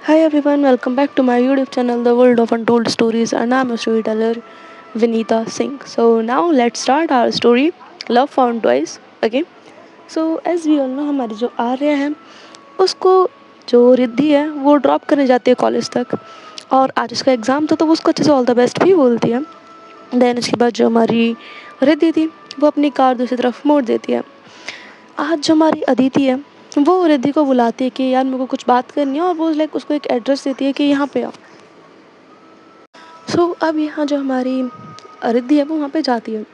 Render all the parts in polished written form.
Hi everyone, welcome back to my YouTube channel, The World of Untold Stories, and I'm a storyteller, Vinita Singh. So now let's start our story, Love Found Twice. Okay. So as we all know, हमारी जो आर्या है, उसको जो रिद्धि है, वो drop करने जाती है कॉलेज तक, और आज उसका एग्ज़ाम था तो वो उसको अच्छे से ऑल द बेस्ट भी बोलती है. देन उसके बाद जो हमारी रिद्धि थी, वो अपनी कार दूसरी तरफ मोड़ देती है. आज जो हमारी अदिति है, वो रिद्धि को बुलाती है कि यार मेरे को कुछ बात करनी है, और वो लाइक उसको एक एड्रेस देती है कि यहाँ पे आओ. अब यहाँ जो हमारी रिद्धि है वो वहाँ पे जाती है,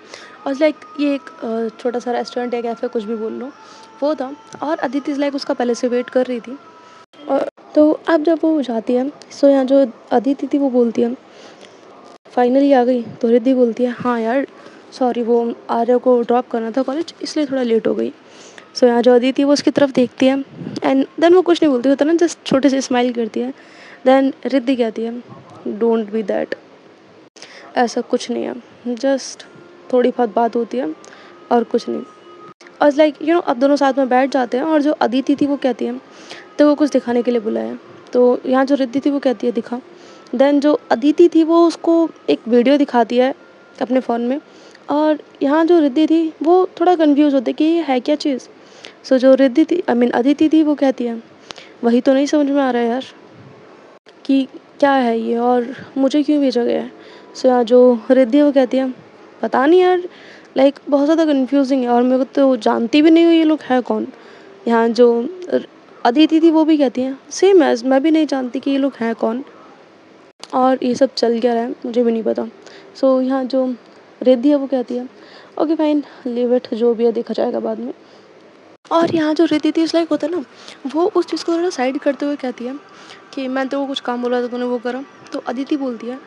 और लाइक ये एक छोटा सा रेस्टोरेंट या कैफ़े कुछ भी बोल लो, वो था. और अदिति लाइक उसका पहले से वेट कर रही थी. और तो अब जब वो जाती है, यहाँ जो अदिति थी वो बोलती है फाइनली आ गई. तो रिद्धि बोलती है हाँ यार, सॉरी वो आर्या को ड्रॉप करना था कॉलेज, इसलिए थोड़ा लेट हो गई. यहाँ जो अदिति वो उसकी तरफ देखती है, एंड देन वो कुछ नहीं बोलती, होता ना, जस्ट छोटे से स्माइल करती है. देन रिद्धि कहती है डोंट बी दैट, ऐसा कुछ नहीं है, जस्ट थोड़ी बहुत बात होती है और कुछ नहीं. और लाइक अब दोनों साथ में बैठ जाते हैं, और जो अदिति थी वो कहती है तो वो कुछ दिखाने के लिए बुलाया. तो यहाँ जो रिद्धि थी वो कहती है दिखा. देन जो अदिति थी वो उसको एक वीडियो दिखाती है अपने फ़ोन में, और यहाँ जो रिद्धि थी वो थोड़ा कंफ्यूज होती है कि ये है क्या चीज़. जो रिद्धि थी, आई मीन अदिति थी, वो कहती है वही तो नहीं समझ में आ रहा है यार कि क्या है ये और मुझे क्यों भेजा गया है. यहाँ जो रिद्धि है वो कहती है पता नहीं यार, लाइक बहुत ज़्यादा कंफ्यूजिंग है, और मेरे को तो जानती भी नहीं हूँ ये लोग है कौन. यहाँ जो अदिति थी वो भी कहती है सेम एज मैं भी नहीं जानती कि ये लोग हैं कौन, और ये सब चल क्या रहा है मुझे भी नहीं पता. यहाँ जो रिद्धि है वो कहती है ओके फाइन, लीव इट, जो भी है देखा जाएगा बाद में. और यहाँ जो रिद्धि थी, लाइक होता है ना, वो उस चीज़ को थोड़ा साइड करते हुए कहती है कि मैं तो कुछ काम बोला था तूने वो करा. तो अदिति बोलती है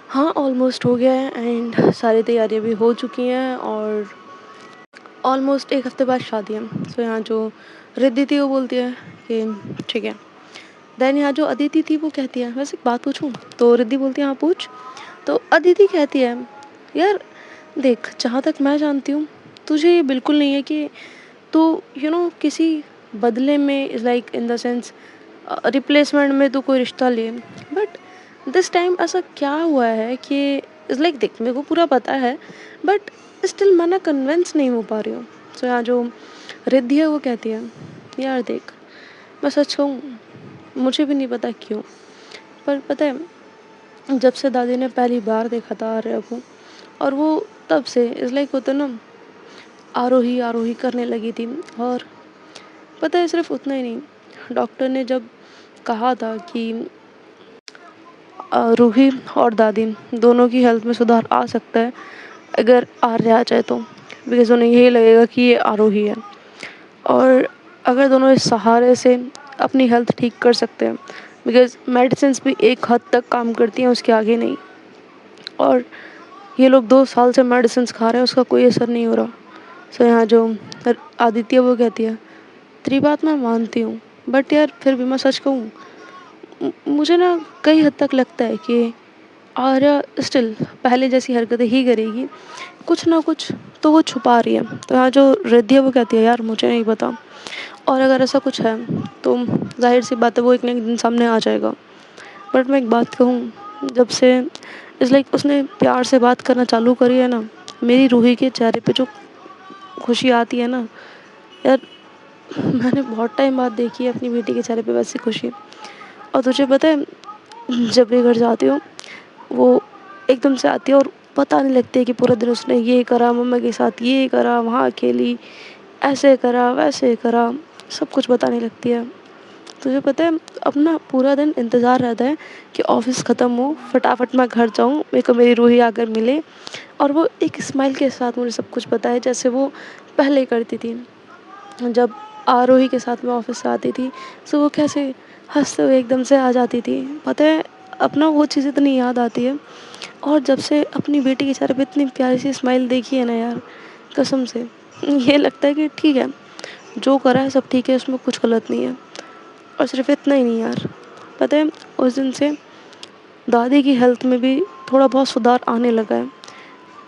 हाँ ऑलमोस्ट हो गया है, एंड सारी तैयारियां भी हो चुकी हैं, और ऑलमोस्ट एक हफ्ते बाद शादी है. यहाँ जो रिद्धि थी वो बोलती है कि ठीक है. देन यहाँ जो अदिति थी वो कहती है वैसे एक बात पूछूं. तो रिद्धि बोलती है हाँ पूछ. तो अदिति कहती है यार देख, जहाँ तक मैं जानती हूँ तुझे ये बिल्कुल नहीं है कि तू किसी बदले में, like in the sense replacement में तू कोई रिश्ता ले. बट दिस टाइम ऐसा क्या हुआ है कि लाइक देख, मेरे को पूरा पता है, बट स्टिल मैं ना कन्विंस नहीं हो पा रही हूँ. यहाँ जो रिद्धि है वो कहती है यार देख, मैं सच कहूँ मुझे भी नहीं पता क्यों, पर पता है जब से दादी ने पहली बार देखा था आर्या को, और वो तब से इस लाइक होता ना, आरोही आरोही करने लगी थी. और पता है सिर्फ उतना ही नहीं, डॉक्टर ने जब कहा था कि रूही और दादी दोनों की हेल्थ में सुधार आ सकता है अगर आर्या आ जाए तो, बिकॉज उन्हें यही लगेगा कि ये आरोही है, और अगर दोनों इस सहारे से अपनी हेल्थ ठीक कर सकते हैं, बिकॉज मेडिसिन भी एक हद तक काम करती हैं, उसके आगे नहीं. और ये लोग 2 साल से मेडिसिन खा रहे हैं, उसका कोई असर नहीं हो रहा. यहाँ जो आदित्य वो कहती है तेरी बात मैं मानती हूँ, बट यार फिर भी मैं सच कहूँ, मुझे ना कई हद तक लगता है कि आर्या स्टिल पहले जैसी हरकतें ही करेगी, कुछ ना कुछ तो वो छुपा रही है. तो यहाँ जो रिद्धि है वो कहती है यार मुझे नहीं पता, और अगर ऐसा कुछ है तो जाहिर सी बात है वो एक ना एक दिन सामने आ जाएगा. बट मैं एक बात कहूँ, जब से इस लाइक उसने प्यार से बात करना चालू करी है ना, मेरी रूही के चेहरे पे जो खुशी आती है ना यार, मैंने बहुत टाइम बाद देखी है अपनी बेटी के चेहरे पे वैसी खुशी. और तुझे पता है जब भी घर जाती हूँ वो एकदम से आती है, और पता नहीं लगती है कि पूरा दिन उसने ये करा, मम्मा के साथ ये करा, वहाँ अकेली ऐसे करा वैसे करा, सब कुछ पता नहीं लगती है. तुझे पता है अपना पूरा दिन इंतज़ार रहता है कि ऑफिस ख़त्म हो, फटाफट मैं घर जाऊँ, मेरे को मेरी रूही आकर मिले, और वो एक स्माइल के साथ मुझे सब कुछ पता है, जैसे वो पहले करती थी जब आरोही के साथ में ऑफिस से आती थी. वो कैसे हंसते हुए एकदम से आ जाती थी. पता है अपना वो चीज़ इतनी याद आती है, और जब से अपनी बेटी के चेहरे पे इतनी प्यारी सी स्माइल देखी है ना यार, कसम से ये लगता है कि ठीक है जो करा है सब ठीक है, उसमें कुछ गलत नहीं है. और सिर्फ इतना ही नहीं यार, पता है उस दिन से दादी की हेल्थ में भी थोड़ा बहुत सुधार आने लगा है.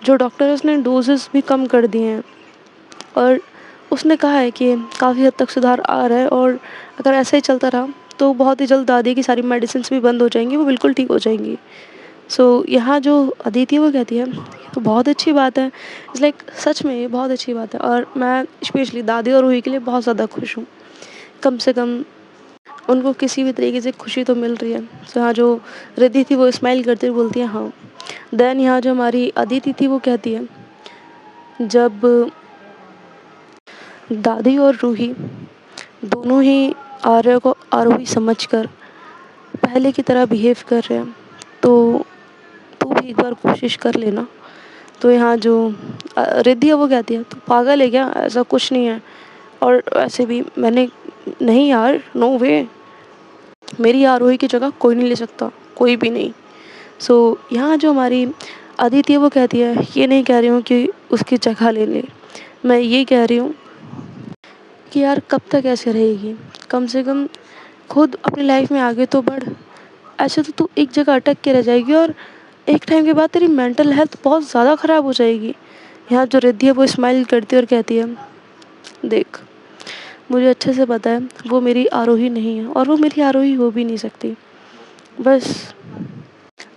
जो डॉक्टर है उसने डोजेस भी कम कर दिए हैं, और उसने कहा है कि काफ़ी हद तक सुधार आ रहा है, और अगर ऐसा ही चलता रहा तो बहुत ही जल्द दादी की सारी मेडिसिन्स भी बंद हो जाएँगी, वो बिल्कुल ठीक हो जाएँगी। सो यहाँ जो अदिति है वो कहती है, ये तो बहुत अच्छी बात है। इट्स लाइक सच में ये बहुत अच्छी बात है और मैं स्पेशली दादी और रूही के लिए बहुत ज़्यादा खुश हूँ। कम से कम उनको किसी भी तरीके से खुशी तो मिल रही है। सो यहाँ जो रिद्धि थी वो स्माइल करते हुए बोलती है हाँ। देन यहाँ जो हमारी अदिति थी वो कहती है, जब दादी और रूही दोनों ही आर्य को आरोही समझकर पहले की तरह बिहेव कर रहे हैं, तो तू भी एक बार कोशिश कर लेना। तो यहाँ जो रिद्धि है वो कहती है, तू पागल है क्या, ऐसा कुछ नहीं है। और वैसे भी मैंने, नहीं यार, नो वे, मेरी आरोही की जगह कोई नहीं ले सकता, कोई भी नहीं। सो यहाँ जो हमारी अदिति है वो कहती है, ये नहीं कह रही हूँ कि उसकी जगह ले ले, मैं ये कह रही हूँ कि यार कब तक ऐसे रहेगी, कम से कम खुद अपनी लाइफ में आगे तो बढ़। ऐसे तो तू एक जगह अटक के रह जाएगी और एक टाइम के बाद तेरी मेंटल हेल्थ बहुत ज़्यादा ख़राब हो जाएगी। यहाँ जो रिद्धि है वो स्माइल करती है और कहती है, देख, मुझे अच्छे से पता है वो मेरी आरोही नहीं है और वो मेरी आरोही हो भी नहीं सकती। बस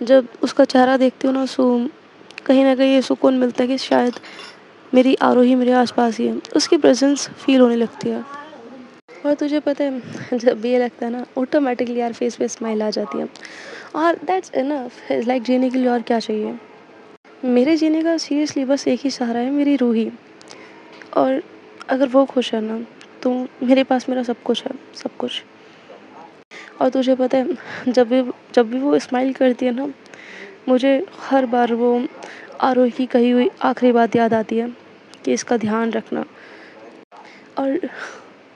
जब उसका चेहरा देखती हूँ ना, सो कहीं ना कहीं ये सुकून मिलता है कि शायद मेरी आरोही मेरे आसपास ही है, उसकी प्रेजेंस फील होने लगती है। और तुझे पता है जब भी ये लगता है ना, ऑटोमेटिकली यार फेस पे स्माइल आ जाती है। और दैट्स इनफ, लाइक जीने के लिए और क्या चाहिए। मेरे जीने का सीरियसली बस एक ही सहारा है, मेरी रूही। और अगर वो खुश है ना, तो मेरे पास मेरा सब कुछ है, सब कुछ। और तुझे पता है जब भी वो स्माइल करती है ना, मुझे हर बार वो आरोही की कही हुई आखिरी बात याद आती है कि इसका ध्यान रखना। और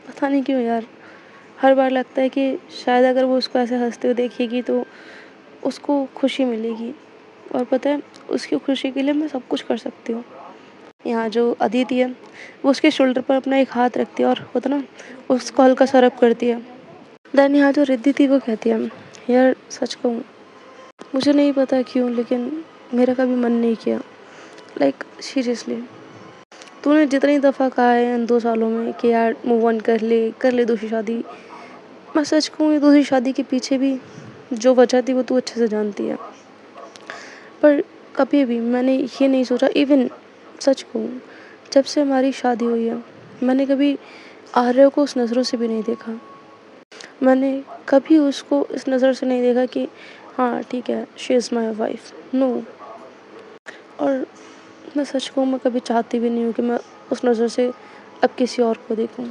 पता नहीं क्यों यार, हर बार लगता है कि शायद अगर वो उसको ऐसे हंसते हुए देखेगी तो उसको खुशी मिलेगी। और पता है, उसकी खुशी के लिए मैं सब कुछ कर सकती हूँ। यहाँ जो अदिति है वो उसके शोल्डर पर अपना एक हाथ रखती है और होता ना, उसको हल्का सा रब करती है। देन यहाँ जो रिद्धि थी वो कहती है, यार सच कहूँ, मुझे नहीं पता क्यों, लेकिन मेरा कभी मन नहीं किया, लाइक सीरियसली। तूने जितनी दफ़ा कहा है इन 2 सालों में कि यार मूव ऑन कर ले दूसरी शादी, मैं सच कहूँ ये दूसरी शादी के पीछे भी जो वजह थी वो तू अच्छे से जानती है। पर कभी भी मैंने ये नहीं सोचा, इवन सच कहूँ, जब से हमारी शादी हुई है मैंने कभी आर्य को उस नज़रों से भी नहीं देखा। मैंने कभी उसको इस नज़र से नहीं देखा कि हाँ ठीक है, she is my wife, no. और मैं सच कहूँ, मैं कभी चाहती भी नहीं हूँ कि मैं उस नज़र से अब किसी और को देखूँ।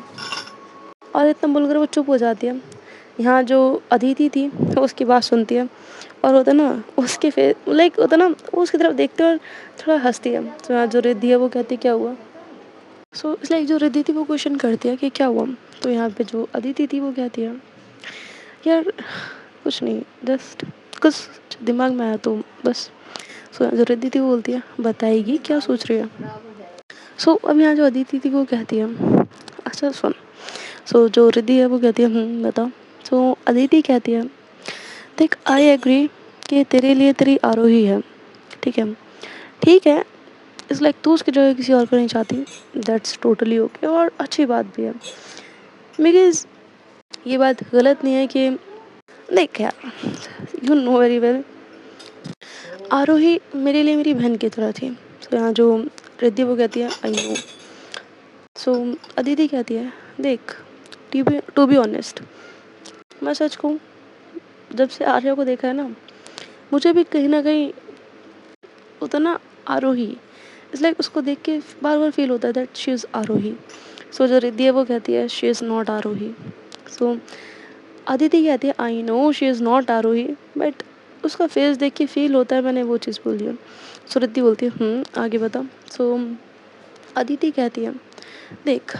और इतना बोलकर वो चुप हो जाती है। यहाँ जो अदिति थी वो उसकी बात सुनती है और होता ना, उसके फेस लाइक होता ना, वो उसकी तरफ देखते और थोड़ा हंसती है। तो यहाँ जो रिद्धि है वो कहती क्या हुआ। सो इट्स लाइक जो रिद्धि थी वो क्वेश्चन करती है कि क्या हुआ। तो यहाँ पे जो अदिति थी वो कहती है, यार कुछ नहीं, जस्ट कुछ दिमाग में आया तो बस। सो जो रिद्धि थी वो बोलती है, बताएगी क्या सोच रही है। सो अब यहाँ जो अदिति थी वो कहती है, अच्छा सुन। सो जो रिद्धि है वो कहती है, बता। सो अदिति कहती है, देख, आई एग्री कि तेरे लिए तेरी आरोही है, ठीक है, ठीक है। इट्स लाइक तू उसकी जगह किसी और को नहीं चाहती, दैट्स टोटली ओके और अच्छी बात भी है। बिकॉज ये बात गलत नहीं है कि, देख यार, यू नो वेरी वेल, आरोही मेरे लिए मेरी बहन की तरह थी। तो यहाँ जो रिद्धि वो कहती है, आई नो। सो अदिति कहती है, देख, टू बी ऑनेस्ट, मैं सच कहूँ, जब से आर्या को देखा है ना, मुझे भी कहीं ना कहीं होता ना आरोही, इट्स लाइक उसको देख के बार बार फील होता है that she is Arohi. So जो रिद्धि है वो कहती है, she is not Arohi. So Aditi कहती है, I know she is not Arohi, but उसका फेस देख के फील होता है मैंने वो चीज़ बोली है। सो रिद्धि बोलती है, आगे बता। सो अदिति कहती है, देख,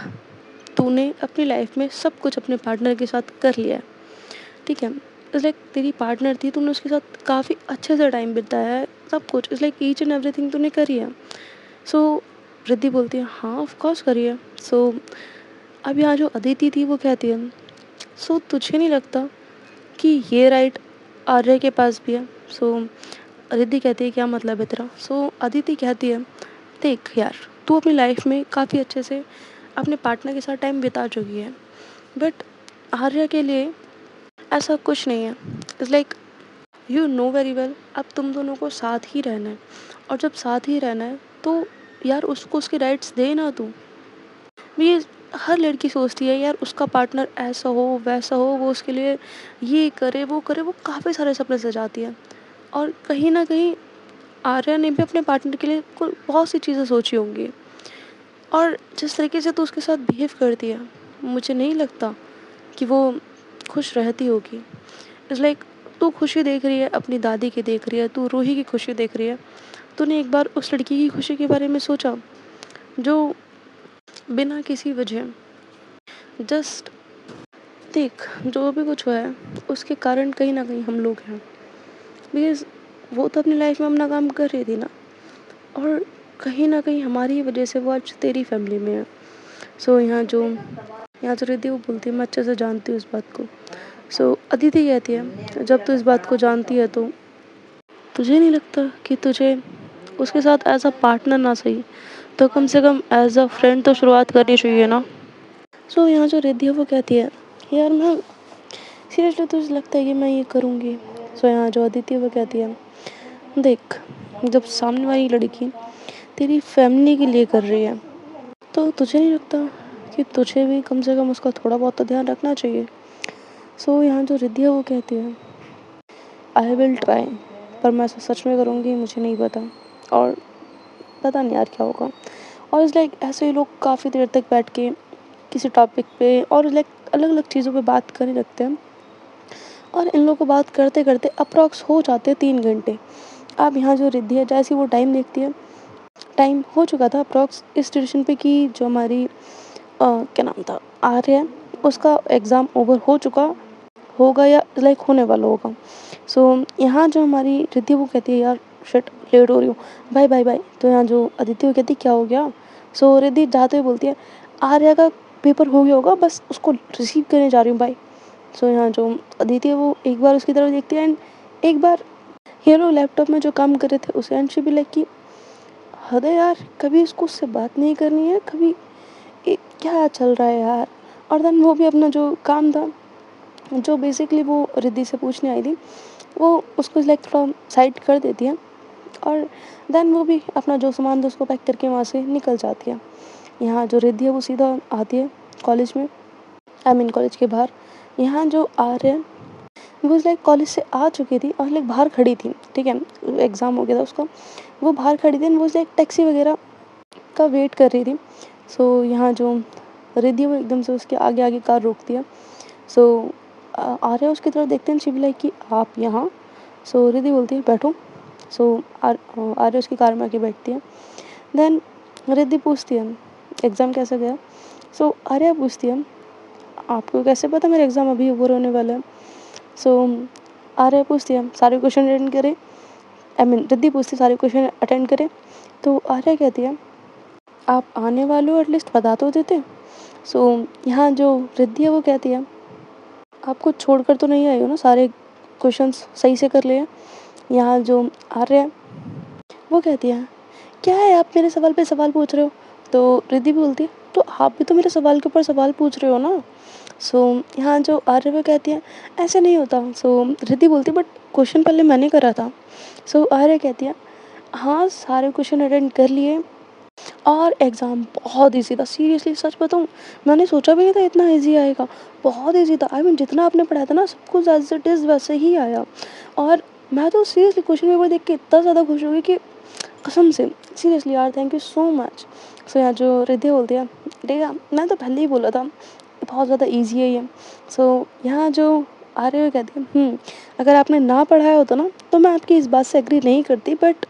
तूने अपनी लाइफ में सब कुछ अपने पार्टनर के साथ कर लिया है, ठीक है। इट्स लाइक तेरी पार्टनर थी, तूने उसके साथ काफ़ी अच्छे से टाइम बिताया है, सब कुछ it's like each and everything तूने करी है। सो रिद्धि बोलती है, हाँ ऑफ कोर्स करी है। सो अब यहाँ जो अदिति थी वो कहती है, सो तुझे नहीं लगता कि ये राइट आर्य के पास भी है। सो रिद्धि कहती है, क्या मतलब है तेरा। सो अदिति कहती है, देख यार, तू अपनी लाइफ में काफ़ी अच्छे से अपने पार्टनर के साथ टाइम बिता चुकी है, बट आर्य के लिए ऐसा कुछ नहीं है। It's like you know very well अब तुम दोनों को साथ ही रहना है, और जब साथ ही रहना है तो यार उसको उसके राइट्स दे ना तू। ये हर लड़की सोचती है यार उसका पार्टनर ऐसा हो वैसा हो, वो उसके लिए ये करे, वो काफ़ी सारे सपने सजाती है। और कहीं ना कहीं आर्या ने भी अपने पार्टनर के लिए बहुत सी चीज़ें सोची होंगी, और जिस तरीके से तू उसके साथ बिहेव करती है मुझे नहीं लगता कि वो खुश रहती होगी। इट्स लाइक तू खुशी देख रही है, अपनी दादी की देख रही है, तू रूही की खुशी देख रही है। तूने एक बार उस लड़की की खुशी के बारे में सोचा जो बिना किसी वजह जस्ट देख जो भी कुछ हुआ है उसके कारण कहीं ना कहीं हम लोग हैं। बिकॉज वो तो अपनी लाइफ में अपना काम कर रही थी ना, और कहीं ना कहीं हमारी ही वजह से वो आज तेरी फैमिली में है। सो यहाँ जो रिद्धि वो बोलती है मैं अच्छे से जानती हूँ इस बात को। सो अदिति कहती है जब तू इस बात को जानती है तो तुझे नहीं लगता कि तुझे उसके साथ एज अ पार्टनर ना सही तो कम से कम एज अ फ्रेंड तो शुरुआत करनी चाहिए ना। सो यहाँ जो रिद्धि है वो कहती है यार मैं सीरियसली तुझे लगता है कि मैं ये करूँगी। सो यहाँ जो अदिति है वो कहती है देख जब सामने वाली लड़की तेरी फैमिली के लिए कर रही है तो तुझे नहीं लगता कि तुझे भी कम से कम उसका थोड़ा बहुत तो ध्यान रखना चाहिए। सो यहाँ जो रिद्धि है वो कहती है आई विल ट्राई, पर मैं ऐसा सच में करूँगी मुझे नहीं पता, और पता नहीं यार क्या होगा। और इस लाइक ऐसे ही लोग काफ़ी देर तक बैठ के किसी टॉपिक पे और लाइक अलग अलग चीज़ों पे बात करने लगते हैं, और इन लोगों को बात करते करते अप्रॉक्स हो जाते हैं 3 घंटे। अब यहाँ जो रिद्धि है जैसे ही वो टाइम देखती है, टाइम हो चुका था अप्रॉक्स इस सिचुएशन पे कि जो हमारी क्या नाम था आर्य है उसका एग्ज़ाम ओवर हो चुका होगा या लाइक होने वाला होगा। सो यहाँ जो हमारी रिद्धि वो कहती है यार शिट लेट हो रही हूँ, बाय बाय बाय। तो यहाँ जो अदिति वो कहती क्या हो गया। सो रिद्धि जाते हुए बोलती है आर्या का पेपर हो गया होगा बस उसको रिसीव करने जा रही हूँ बाय। सो यहाँ जो अदिति है वो एक बार उसकी तरफ देखती है एंड एक बार हीरो लैपटॉप में जो काम कर रहे थे उसे, एंड शी भी लाइक कि हद है यार कभी इसको उससे बात नहीं करनी है कभी क्या चल रहा है यार। और देन वो भी अपना जो काम था जो बेसिकली वो रिद्धि से पूछने आई थी वो उसको लाइक थोड़ा साइड कर देती है, और देन वो भी अपना जो सामान था उसको पैक करके वहाँ से निकल जाती है। यहाँ जो रिद्धि है वो सीधा आती है कॉलेज में, आई मीन कॉलेज के बाहर। यहाँ जो आर्य है वो लाइक कॉलेज से आ चुकी थी और लाइक बाहर खड़ी थी, ठीक है एग्ज़ाम हो गया था उसका, वो बाहर खड़ी थी वो लाइक टैक्सी वगैरह का वेट कर रही थी। सो यहाँ जो रिद्धि वो एकदम से उसके आगे आगे कार रोकती है। सो आर्या उसकी तरफ देखते हैं, शी बी लाइक कि आप यहाँ। सो रिद्धि बोलती है बैठो। सो आर्या उसकी कार में आके बैठती है। देन रिद्धि पूछती है एग्ज़ाम कैसा गया। सो आर्या पूछती है आपको कैसे पता मेरा एग्ज़ाम अभी ओवर होने वाला है। सो आर्या पूछती है सारे क्वेश्चन अटेंड करे, आई मीन रिद्धि पूछती है सारे क्वेश्चन अटेंड करे। तो आर्या कहती है आप आने वाले हो एटलीस्ट बता तो देते। सो यहाँ जो रिद्धि है वो कहती है आप कुछ छोड़कर तो नहीं आई हो ना, सारे क्वेश्चंस सही से कर लिए। यहाँ जो आर्य है वो कहती है क्या है आप मेरे सवाल पे सवाल पूछ रहे हो। तो रिद्धि भी बोलती है तो आप भी तो मेरे सवाल के ऊपर सवाल पूछ रहे हो ना। सो यहाँ जो आर्य वो कहती है ऐसे नहीं होता। सो रिद्धि बोलती है बट क्वेश्चन पहले मैंने करा था। सो आर्य कहती है हाँ सारे क्वेश्चन अटेंड कर लिए और एग्ज़ाम बहुत ईजी था, सीरियसली सच बताऊँ मैंने सोचा भी नहीं था इतना ईजी आएगा। बहुत ईजी था, आई मीन जितना आपने पढ़ाया था ना सब कुछ एज इट इज़ वैसे ही आया। और मैं तो सीरियसली क्वेश्चन पेपर देख के इतना ज़्यादा खुश हो गई कि कसम से सीरियसली यार थैंक यू सो मच। सो यहाँ जो रिद्धि बोलती है ठीक मैं तो पहले ही बोला था बहुत ज़्यादा ईजी है ये। सो यहाँ जो आर्य हुए कहती है अगर आपने ना पढ़ाया होता ना तो मैं आपकी इस बात से एग्री नहीं करती, बट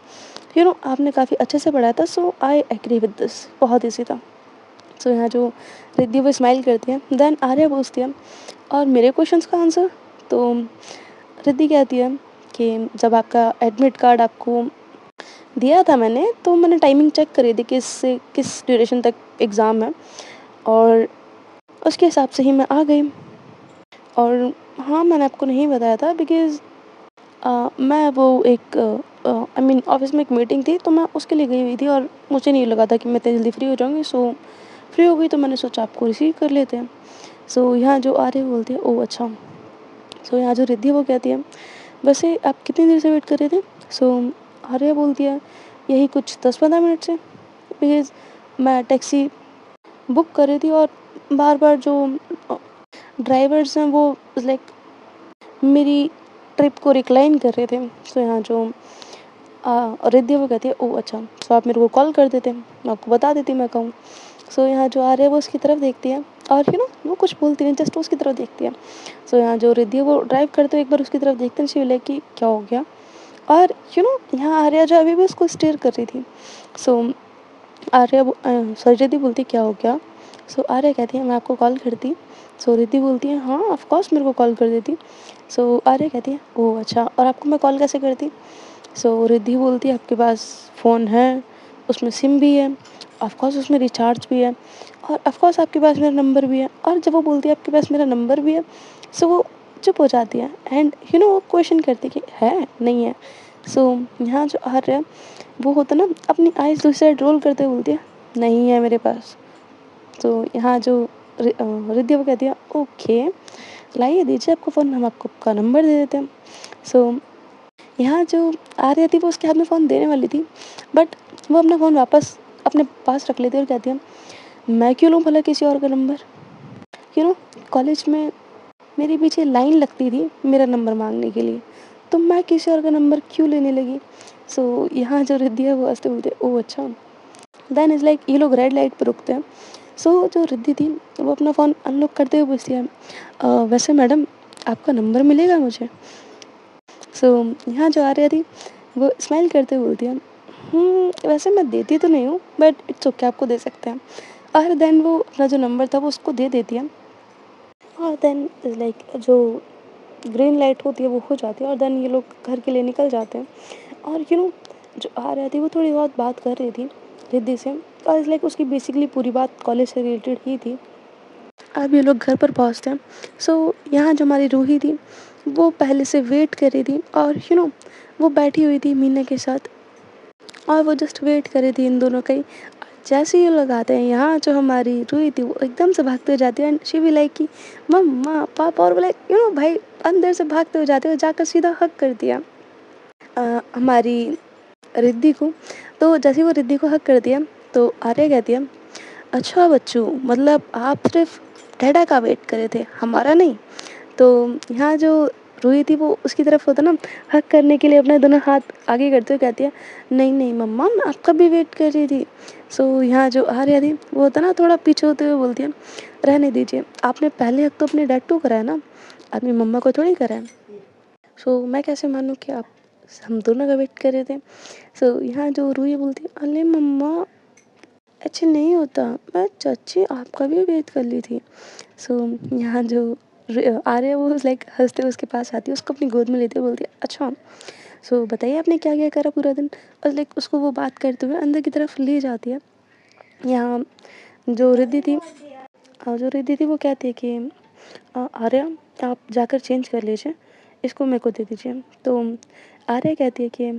आपने काफ़ी अच्छे से पढ़ाया था सो आई एग्री विद दिस, बहुत ईजी था। सो यहाँ जो रिद्धि वो स्माइल करती है। देन आर्या पूछती है और मेरे क्वेश्चंस का आंसर। तो रिद्धि कहती है कि जब आपका एडमिट कार्ड आपको दिया था मैंने तो मैंने टाइमिंग चेक करी थी किस से किस ड्यूरेशन तक एग्ज़ाम है, और उसके हिसाब से ही मैं आ गई। और हाँ मैंने आपको नहीं बताया था बिकॉज़ मैं वो एक आई मीन ऑफिस में एक मीटिंग थी तो मैं उसके लिए गई हुई थी और मुझे नहीं लगा था कि मैं इतनी जल्दी फ्री हो जाऊँगी। सो फ्री हो गई तो मैंने सोचा आपको रिसीव कर लेते हैं। सो यहाँ जो आर्य बोलते हैं ओह अच्छा सो यहाँ जो रिद्धि है वो कहती है, वैसे आप कितनी देर से वेट कर रहे थे? सो आर्या बोलती है, यही कुछ 10-15 मिनट से, बिकॉज़ मैं टैक्सी बुक कर रही थी और बार-बार जो अ, ड्राइवर्स हैं वो लाइक मेरी ट्रिप को रिक्लाइन कर रहे थे। सो यहाँ जो रिद्धि वो कहती है, ओह अच्छा, सो आप मेरे को कॉल कर देते, मैं आपको बता देती मैं कहूँ। सो यहाँ जो आर्या है वो उसकी तरफ देखती है और वो कुछ बोलती नहीं, जस्ट उसकी तरफ देखती है। सो यहाँ जो रिद्धि है वो ड्राइव करते हुए एक बार उसकी तरफ देखते हैं, शी विल लाइक कि क्या हो गया? और यहाँ आर्या जो अभी भी उसको स्टेयर कर रही थी। सो सॉरी, रिद्धि बोलती क्या हो गया? सो आर्या कहती है, मैं आपको कॉल करती। सो रिद्धि बोलती है, हाँ ऑफ कोर्स मेरे को कॉल कर देती। सो आर्या कहती है, ओह अच्छा, और आपको मैं कॉल कैसे करती? सो रिद्धि बोलती है, आपके पास फ़ोन है, उसमें सिम भी है, ऑफ कोर्स उसमें रिचार्ज भी है, और ऑफ कोर्स आपके पास मेरा नंबर भी है। और जब वो बोलती है आपके पास मेरा नंबर भी है, सो वो चुप हो जाती है एंड वो क्वेश्चन करती है कि है, नहीं है? सो यहाँ जो आर्या है वो होता ना अपनी आइज़ दूसरी साइड रोल करते हुए बोलती है, नहीं है मेरे पास। तो यहाँ जो रिद्धि वो कहती है, ओके, लाइए दीजिए आपको फ़ोन, हम आपको आपका नंबर दे देते हैं। सो यहाँ जो आर्या थी वो उसके हाथ में फ़ोन देने वाली थी, बट वो अपना फ़ोन वापस अपने पास रख लेती है और कहती है, मैं क्यों लूँ भला किसी और का नंबर? यू नो कॉलेज में मेरे पीछे लाइन लगती थी मेरा नंबर मांगने के लिए, तो मैं किसी और का नंबर क्यों लेने लगी? सो यहाँ जो रिद्धि है वो हँसते बोलते, ओह अच्छा। देन इज़ लाइक ये लोग रेड लाइट पे रुकते हैं। सो जो रिद्धि थी वो अपना फ़ोन अनलॉक करते हुए पूछती है, वैसे मैडम आपका नंबर मिलेगा मुझे? सो यहाँ जो आर्या थी वो स्माइल करते हुए बोलती है, वैसे मैं देती तो नहीं हूँ बट इट्स ओके, आपको दे सकते हैं। और देन वो अपना जो नंबर था वो उसको दे देती है और देन इज़ लाइक जो ग्रीन लाइट होती है वो हो जाती है और देन ये लोग घर के लिए निकल जाते हैं। और जो आर्या थी वो थोड़ी बहुत बात कर रही थी रिद्धि से, और इज़ लाइक उसकी बेसिकली पूरी बात कॉलेज से रिलेटेड ही थी। अब ये लोग घर पर पहुँचते हैं। सो यहाँ जो हमारी रूही थी वो पहले से वेट कर रही थी और वो बैठी हुई थी मीना के साथ और वो जस्ट वेट कर रही थी इन दोनों का ही। जैसे ही ये लोग आते हैं यहाँ जो हमारी रूही थी वो एकदम से भागते हुए जाती है एंड शी बी लाइक कि मम्मा पापा, और बोले भाई अंदर से भागते हुए जाते हुए जाकर सीधा हक कर दिया हमारी रिद्धि को। तो जैसे ही वो रिद्धि को हक कर दिया तो आर्या कहती है, अच्छा बच्चू, मतलब आप सिर्फ डैडा का वेट कर रहे थे, हमारा नहीं? तो यहाँ जो रूही थी वो उसकी तरफ होता ना हक करने के लिए अपने दोनों हाथ आगे करते हुए कहती है, नहीं नहीं मम्मा, मैं आपका भी वेट कर रही थी। सो यहाँ जो आर्या थी वो होता ना थोड़ा पीछे होते हुए बोलती है, रहने दीजिए, आपने पहले हक तो अपने डैड को कराया ना, अपनी मम्मा को थोड़ी कराया। सो मैं कैसे मानूँ कि आप हम दोनों का वेट कर रहे थे? सो यहाँ जो रूही बोलती है, अरे मम्मा ऐसे नहीं होता, मैं चाची आपका भी वेट कर ली थी। सो यहाँ जो आर्या वो लाइक हंसते हुए उसके पास आती है, उसको अपनी गोद में लेती है, बोलती है, अच्छा सो बताइए आपने क्या क्या करा पूरा दिन? और लाइक उसको वो बात करते हुए अंदर की तरफ ले जाती है। यहाँ जो रिद्धि थी वो कहती है कि आर्या, आप जाकर चेंज कर लीजिए, इसको मेरे को दे दीजिए। तो आर्या कहती है कि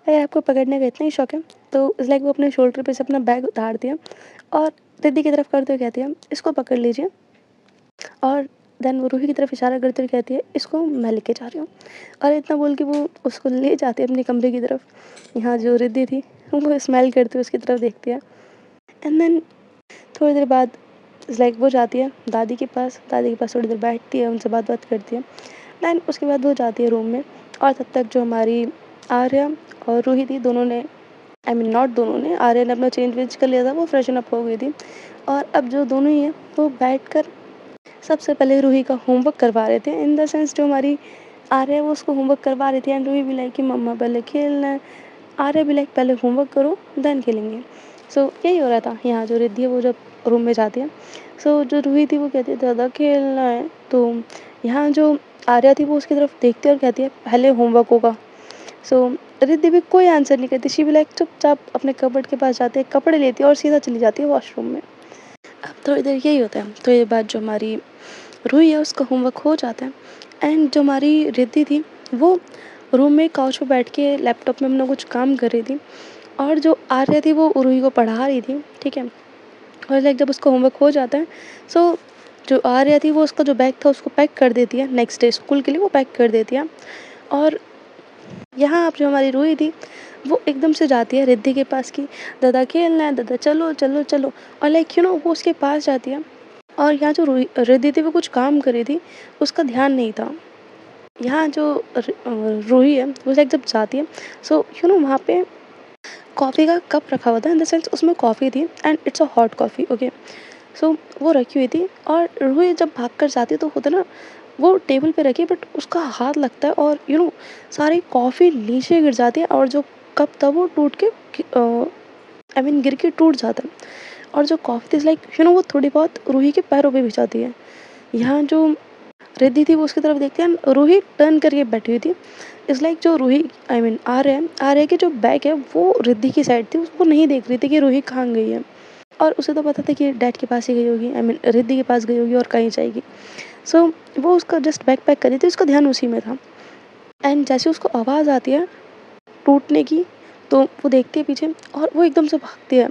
अगर आपको पकड़ने का इतना ही शौक है तो इट्स लाइक वो अपने शोल्डर पे से अपना बैग उतारती है और रिद्धि की तरफ करते हुए कहती है, इसको पकड़ लीजिए। और देन वो रूही की तरफ इशारा करते हुए कहती है, इसको मैं लेके जा रही हूँ। और इतना बोल के वो उसको ले जाती है अपने कमरे की तरफ। यहाँ जो रिद्धि थी वो स्माइल करते हुए उसकी तरफ देखती है एंड देन थोड़ी देर बाद इट्स लाइक वो जाती है दादी के पास थोड़ी देर बैठती है, उनसे बात करती है। देन उसके बाद वो जाती है रूम में और तब तक जो हमारी आर्या और रूही थी दोनों ने, आई मीन नॉट दोनों ने, आर्या ने अपना चेंज वेंज कर लिया था, वो फ्रेशन अप हो गई थी। और अब जो दोनों ही हैं वो बैठकर सबसे पहले रूही का होमवर्क करवा रहे थे, इन द सेंस जो हमारी आर्या है वो उसको होमवर्क करवा रही थी एंड रूही भी लाइक कि मम्मा पहले खेलना है, आर्या भी लाइक पहले होमवर्क करो देन खेलेंगे। सो यही हो रहा था। यहाँ जो रिद्धि है वो जब रूम में जाती है, सो जो रूही थी वो कहती है दादा खेलना है। तो यहाँ जो आर्या थी वो उसकी तरफ देखती है और कहती है पहले होमवर्क होगा। सो रिद्धि भी कोई आंसर नहीं करती, शी भी लाइक चुपचाप अपने कबर्ड के पास जाती है, कपड़े लेती है और सीधा चली जाती है वॉशरूम में। अब थोड़ी देर यही होता है, थोड़ी देर बाद जो हमारी रूही है उसका होमवर्क हो जाता है एंड जो हमारी रिद्धि थी वो रूम में काउच पे बैठ के लैपटॉप में अपना कुछ काम कर रही थी और जो आर्या थी वो रूही को पढ़ा रही थी, ठीक है। और लाइक जब उसका होमवर्क हो जाता है, सो जो आर्या थी वो उसका जो बैग था उसको पैक कर देती है, नेक्स्ट डे स्कूल के लिए वो पैक कर देती है। और यहाँ अब जो हमारी रूही थी वो एकदम से जाती है रिद्धि के पास कि दादा खेलना है, दादा चलो चलो चलो। और लाइक वो उसके पास जाती है। और यहाँ जो रिद्धि थी वो कुछ काम कर रही थी, उसका ध्यान नहीं था। यहाँ जो रूही है वो लाइक जब जाती है, सो वहाँ पे कॉफ़ी का कप रखा हुआ था, इन द सेंस उसमें कॉफ़ी थी and it's a hot coffee, okay. So वो रखी हुई थी और रूही जब भाग कर जाती है तो होता ना, वो टेबल पे रखी बट उसका हाथ लगता है और सारी कॉफ़ी नीचे गिर जाती है और जो कप था वो टूट के आई मीन गिर के टूट जाता है। और जो कॉफ़ी थी लाइक वो थोड़ी बहुत रूही के पैरों पे भी जाती है। यहाँ जो रिद्धि थी वो उसकी तरफ देखती है एंड रूही टर्न करके बैठी हुई थी। इट्स लाइक जो रूही आई मीन आर्या की जो बैग है वो रिद्धि की साइड थी, उसको नहीं देख रही थी कि रूही कहाँ गई है। और उसे तो पता था कि डैड के पास ही गई होगी, आई मीन रिद्धि के पास गई होगी और कहीं जाएगी। सो वो उसका जस्ट बैग पैक कर रही थी, उसका ध्यान उसी में था। एंड जैसे उसको आवाज़ आती है टूटने की, तो वो देखती है पीछे और वो एकदम से भागती है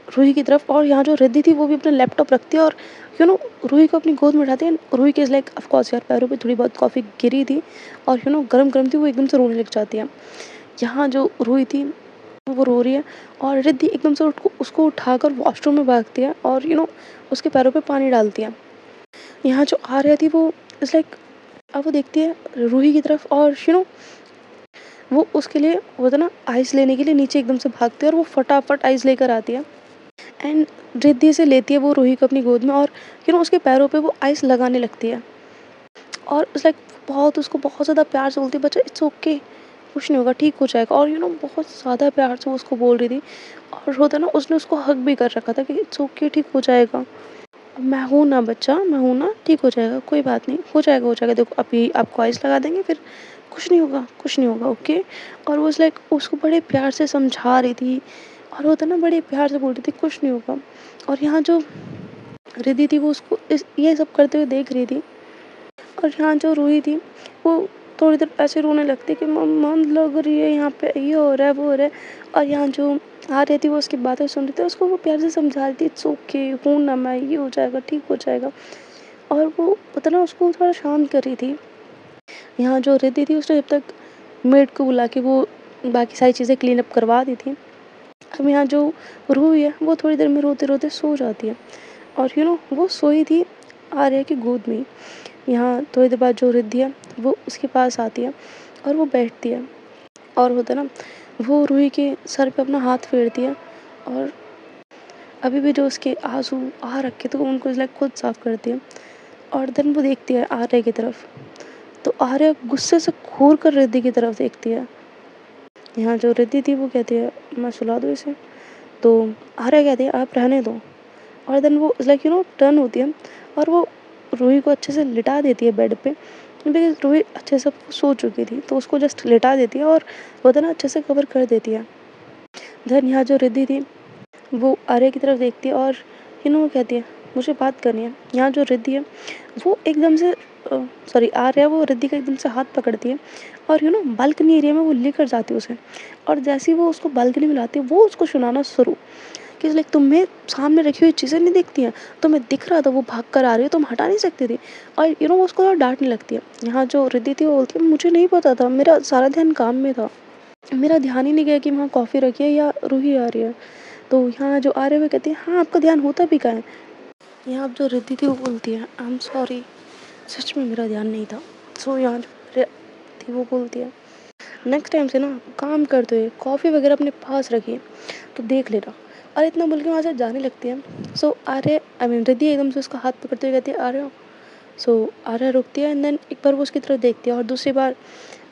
रूही की तरफ। और यहाँ जो रिद्धि थी वो भी अपना लैपटॉप रखती है और रूही को अपनी गोद में उठाती है। रूही के लाइक ऑफ कोर्स यार पैरों पे थोड़ी बहुत कॉफ़ी गिरी थी और गरम गरम थी, वो एकदम से रोने लग जाती है। यहाँ जो रूही थी वो रो रही है और रिद्धि एकदम से उसको उसको उठाकर वॉशरूम में भागती है और उसके पैरों पे पानी डालती है। यहाँ जो आर्या थी वो इट्स लाइक अब वो देखती है रूही की तरफ और वो उसके लिए वो था ना आइस लेने के लिए नीचे एकदम से भागती है और वो फटाफट आइस लेकर आती है एंड रिद्धि से लेती है वो रूही को अपनी गोद में और उसके पैरों पे वो आइस लगाने लगती है। और इट्स लाइक बहुत उसको बहुत ज़्यादा प्यार से बोलती है, बच्चा इट्स ओके, कुछ नहीं होगा, ठीक हो जाएगा। और बहुत ज़्यादा प्यार से वो उसको बोल रही थी और होता ना उसने उसको हक भी कर रखा था कि इट्स ओके, ठीक हो जाएगा, मैं हूँ ना बच्चा, मैं हूँ ना, ठीक हो जाएगा, कोई बात नहीं, हो जाएगा हो जाएगा, देखो अभी आपको आइस लगा देंगे, फिर कुछ नहीं होगा, कुछ नहीं होगा, ओके। और वो लाइक उसको बड़े प्यार से समझा रही थी और होता ना बड़े प्यार से बोल रही थी कुछ नहीं होगा। और यहाँ जो रिद्धि थी वो उसको ये सब करते हुए देख रही थी। और यहाँ जो रूही थी वो थोड़ी देर ऐसे रोने लगती कि मम्मा लग रही है यहाँ पे, ये हो रहा है वो हो रहा है। और यहाँ जो आ रही थी वो उसकी बातें सुन रही थी, उसको वो प्यार से समझा रही थी इट्स ओके, हूँ ना मैं, ये हो जाएगा, ठीक हो जाएगा। और वो पता ना उसको थोड़ा शांत कर रही थी। यहाँ जो रिद्धि थी उसने जब तक मेड को बुला के वो बाकी सारी चीज़ें क्लीन अप करवा दी थी। अब यहाँ जो रूही है वो थोड़ी देर में रोते रोते सो जाती है और वो सोई थी आर्या की गोद में ही। यहाँ थोड़ी देर बाद जो रिद्धि है वो उसके पास आती है और वो बैठती है और होता है ना वो रूही के सर पे अपना हाथ फेरती है और अभी भी जो उसके आंसू आ रखे थे उनको लाइक खुद साफ करती है। और देन वो देखती है आर्या की तरफ, तो आर्या गुस्से से घूर कर रिद्धि की तरफ देखती है। यहाँ जो रिद्धि थी वो कहती है मैं सुला दूँ इसे, तो आर्या कहती है आप रहने दो। और देन वो लाइक टर्न होती है और वो रूही को अच्छे से लिटा देती है बेड पे, बिकॉज रूही अच्छे से सो चुकी थी तो उसको जस्ट लिटा देती है और वो तो ना अच्छे से कवर कर देती है। देन यहाँ जो रिद्धि थी वो आर्या की तरफ देखती है और वो कहती है मुझे बात करनी है। यहाँ जो रिद्धि है वो एकदम से सॉरी आर्या वो रिद्धि का एकदम से हाथ पकड़ती है और बालकनी एरिया में वो लेकर जाती है उसे। और जैसे ही वो उसको बालकनी में लाती है वो उसको सुनाना शुरू कि लाइक तुम्हें सामने रखी हुई चीज़ें नहीं दिखती हैं, तुम्हें दिख रहा था वो भाग कर आ रही है, तुम हटा नहीं सकती थी। और वो उसको और डांटने लगती है। यहाँ जो रिद्धि थी वो बोलती है मुझे नहीं पता था, मेरा सारा ध्यान काम में था, मेरा ध्यान ही नहीं गया कि वहाँ कॉफ़ी रखी है या रूही आ रही है। तो यहाँ जो आ रहे हुए कहती है हाँ आपका ध्यान होता भी कहाँ है। यहाँ अब जो रिद्धि थी वो बोलती है आई एम सॉरी, सच में मेरा ध्यान नहीं था। सो यहाँ जो थी वो बोलती है नेक्स्ट टाइम से ना काम करते हुए कॉफ़ी वगैरह अपने पास रखिए तो देख लेना। और इतना बोल के वहाँ से जाने लगती है। सो आर्य आई मीन रिद्धि एकदम से उसका हाथ पकड़ते हुए कहती है आ रहे हो। सो आर्य रुकती है एंड देन एक बार वो उसकी तरफ देखती है और दूसरी बार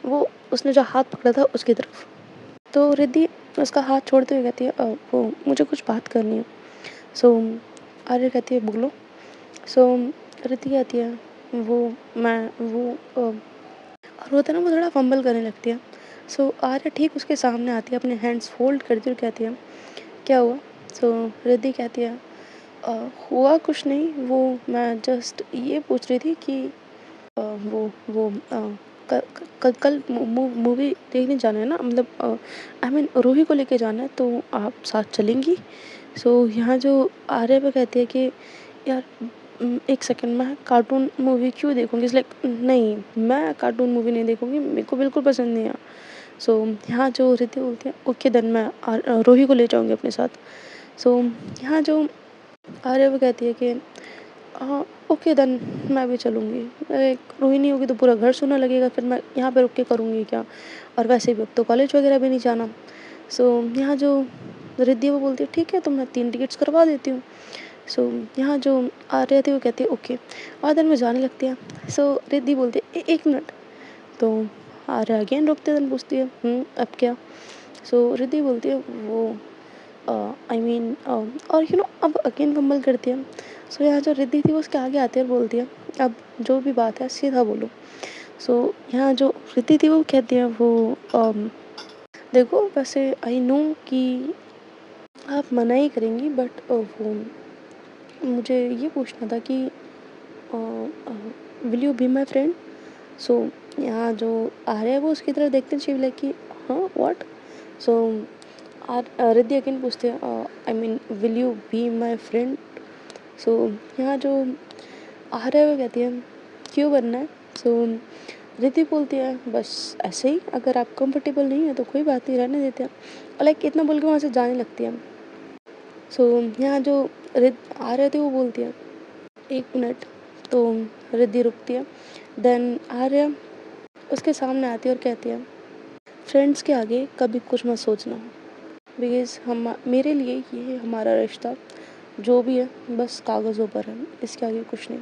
वो उसने जो हाथ पकड़ा था उसकी तरफ। तो रिद्धि उसका हाथ छोड़ते हुए कहती है वो मुझे कुछ बात करनी है। सो आर्य कहती है बोलो। सो रिद्धि कहती है वो मैं वो और होता है ना वो थोड़ा फंबल करने लगती है। सो आर्या ठीक उसके सामने आती है, अपने हैंड्स फोल्ड करती है और कहती है क्या हुआ। सो रिद्धि कहती है हुआ कुछ नहीं, वो मैं जस्ट ये पूछ रही थी कि वो कल मूवी देखने जाना है ना, मतलब आई मीन रूही को लेके जाना है, तो आप साथ चलेंगी। सो यहाँ जो आर्या पे कहती है कि यार एक सेकंड, मैं कार्टून मूवी क्यों देखूँगी? इट्स लाइक नहीं, मैं कार्टून मूवी नहीं देखूँगी, मेरे को बिल्कुल पसंद नहीं है। सो यहाँ जो रिद्धि बोलती है ओके देन मैं रोही को ले जाऊँगी अपने साथ। सो यहाँ जो आर्या वो कहती है कि हाँ, ओके देन मैं भी चलूँगी। रोही नहीं होगी तो पूरा घर सूना लगेगा, फिर मैं यहाँ पे रुक के करूँगी क्या? और वैसे भी अब तो कॉलेज वगैरह भी नहीं जाना। सो यहाँ जो रिद्धि है वो बोलती है ठीक है, तो मैं 3 टिकट्स करवा देती हूँ। सो यहाँ जो आर्या थी वो कहती है ओके, और देन वो जाने लगती है। सो रिद्धि बोलती है 1 मिनट। तो आर्या अगेन रुकते देन पूछती है अब क्या? सो रिद्धि बोलती है वो आई मीन और अब अगेन फंबल करती है। सो यहाँ जो रिद्धि थी वो उसके आगे आती है और बोलती है अब जो भी बात है सीधा बोलो। सो यहाँ जो रिद्धि थी वो कहती है वो देखो वैसे आई नो कि आप मना ही करेंगी, बट वो मुझे ये पूछना था कि will you be my friend? So यहाँ जो आर्या है वो उसकी तरफ देखते हैं, शी लाइक कि हाँ व्हाट? सो रिद्धि अगेन पूछते हैं I mean will you be my friend? So यहाँ जो आर्या है वो कहती है क्यों बनना है? सो रिद्धि बोलती है बस ऐसे ही, अगर आप कंफर्टेबल नहीं है तो कोई बात नहीं, रहने देते हैं। और लाइक इतना बोल के वहाँ से जाने लगती है। सो यहाँ जो आर्या थी वो बोलती है 1 मिनट। तो रिद्धि रुकती है। देन आर्या उसके सामने आती है और कहती है फ्रेंड्स के आगे कभी कुछ मत सोचना, बिकॉज़ हम मेरे लिए ये हमारा रिश्ता जो भी है बस कागज़ों पर है, इसके आगे कुछ नहीं।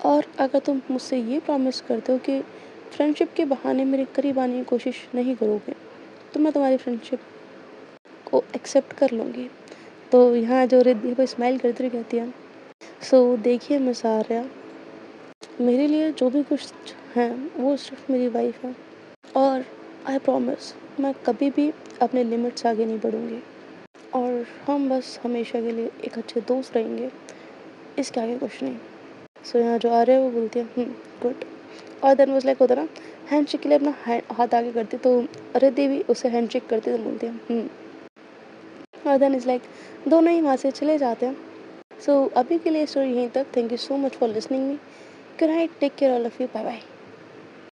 और अगर तुम मुझसे ये प्रॉमिस करते हो कि फ्रेंडशिप के बहाने मेरे करीब आने की कोशिश नहीं करोगे, तो मैं तुम्हारी फ्रेंडशिप को एक्सेप्ट कर लूँगी। तो यहाँ जो रिद्धि वो स्माइल करती हुए कहती है सो देखिए मिस आर्या, मेरे लिए जो भी कुछ है वो सिर्फ मेरी वाइफ है, और आई प्रॉमिस मैं कभी भी अपने लिमिट से आगे नहीं बढ़ूँगी, और हम बस हमेशा के लिए एक अच्छे दोस्त रहेंगे, इसके आगे कुछ नहीं। सो यहाँ जो आर्या है वो बोलती है गुड। और देन वो लाइक होता है ना, हैंडशेक के लिए अपना हाथ आगे करती, तो रिद्धि भी उसे हैंडशेक करती तो बोलती है और देन इज़ लाइक दोनों ही वहाँ से चले जाते हैं। सो अभी के लिए स्टोरी यहीं तक। Thank you so much for listening me. Good night, take care all of you, bye bye.